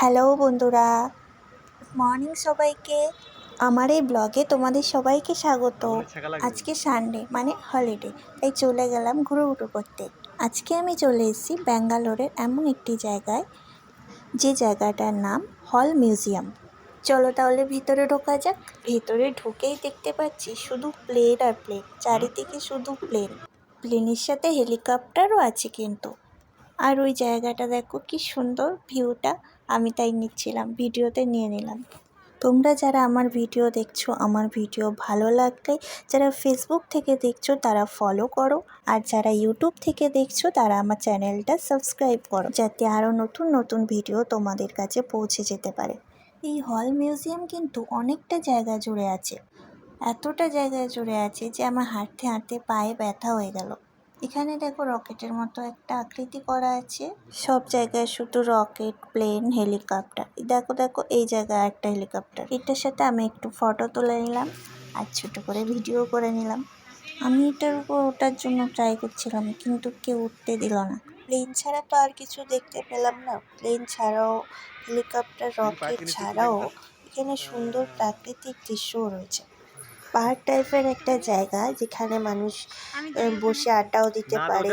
Hello বন্ধুরা, morning সবাইকে। আমার এই ব্লগে তোমাদের সবাইকে স্বাগত। আজকে সানডে মানে হলিডে, তাই চলে গেলাম ঘুরুঘুরু করতে। আজকে আমি চলে এসেছি ব্যাঙ্গালোরের এমন একটি জায়গায়, যে জায়গাটার নাম হল মিউজিয়াম। চলো তাহলে ভিতরে ঢোকা যাক। ভিতরে ঢুকেই দেখতে পাচ্ছি শুধু প্লেন আর প্লেন, চারিদিকে শুধু প্লেন। প্লেনের সাথে হেলিকপ্টারও আছে কিন্তু। আর ওই জায়গাটা দেখো কি সুন্দর ভিউটা, আমি তাই নিচ্ছিলাম, ভিডিওতে নিয়ে নিলাম। তোমরা যারা আমার ভিডিও দেখছো, আমার ভিডিও ভালো লাগলে যারা ফেসবুক থেকে দেখছো তারা ফলো করো, আর যারা ইউটিউব থেকে দেখছো তারা আমার চ্যানেলটা সাবস্ক্রাইব করো, যাতে আরও নতুন নতুন ভিডিও তোমাদের কাছে পৌঁছে যেতে পারে। এই হল মিউজিয়াম কিন্তু অনেকটা জায়গা জুড়ে আছে, এতটা জায়গায় জুড়ে আছে যে আমার হাঁটতে হাঁটতে পায়ে ব্যথা হয়ে গেল। এখানে দেখো রকেটের মতো একটা আকৃতি করা আছে, সব জায়গায় শুধু রকেট, প্লেন, হেলিকপ্টার। দেখো দেখো এই জায়গায় একটা হেলিকপ্টার, এটার সাথে আমি একটু ফটো তুলে নিলাম আর ছোট করে ভিডিও করে নিলাম। আমি এটার উপর ওঠার জন্য ট্রাই করছিলাম, কিন্তু কেউ উঠতে দিল না। প্লেন ছাড়া তো আর কিছু দেখতে পেলাম না। প্লেন ছাড়াও, হেলিকপ্টার, রকেট ছাড়াও এখানে সুন্দর প্রাকৃতিক দৃশ্যও রয়েছে। পার্ক টাইপের একটা জায়গা, যেখানে মানুষ বসে আড্ডাও দিতে পারে,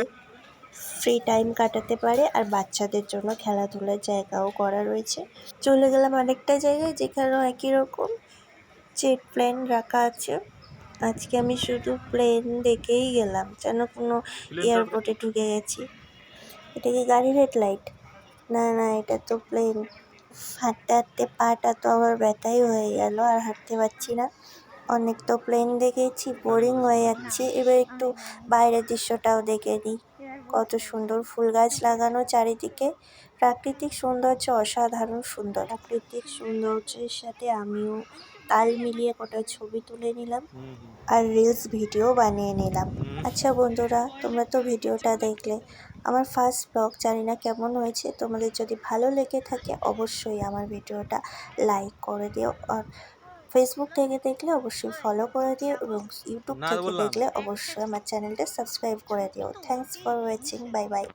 ফ্রি টাইম কাটাতে পারে, আর বাচ্চাদের জন্য খেলাধুলার জায়গাও করা রয়েছে। চলে গেলাম আরেকটা জায়গায়, যেখানেও একই রকম জেট প্লেন রাখা আছে। আজকে আমি শুধু প্লেন দেখেই গেলাম, যেন কোনো এয়ারপোর্টে ঢুকে গেছি। এটা কি গাড়ির হেডলাইট? না না, এটা তো প্লেন। হাঁটতে হাঁটতে পাটা তো আবার ব্যথাই হয়ে গেল, আর হাঁটতে পারছি না। অনেক তো প্লেন দেখেছি, বোরিং হয়ে যাচ্ছে। এবার একটু বাইরের দৃশ্যটাও দেখে নিই। কত সুন্দর ফুল গাছ লাগানো চারিদিকে, প্রাকৃতিক সৌন্দর্য অসাধারণ সুন্দর। প্রাকৃতিক সৌন্দর্যের সাথে আমিও তাল মিলিয়ে কটা ছবি তুলে নিলাম আর রিলস ভিডিও বানিয়ে নিলাম। আচ্ছা বন্ধুরা, তোমরা তো ভিডিওটা দেখলে, আমার ফার্স্ট ব্লগ, জানি না কেমন হয়েছে। তোমাদের যদি ভালো লেগে থাকে অবশ্যই আমার ভিডিওটা লাইক করে দিও, আর ফেসবুক থেকে দেখলে অবশ্যই ফলো করে দিও, এবং ইউটিউব থেকে দেখলে অবশ্যই আমার চ্যানেলটা সাবস্ক্রাইব করে দিও। Thanks for watching, bye bye.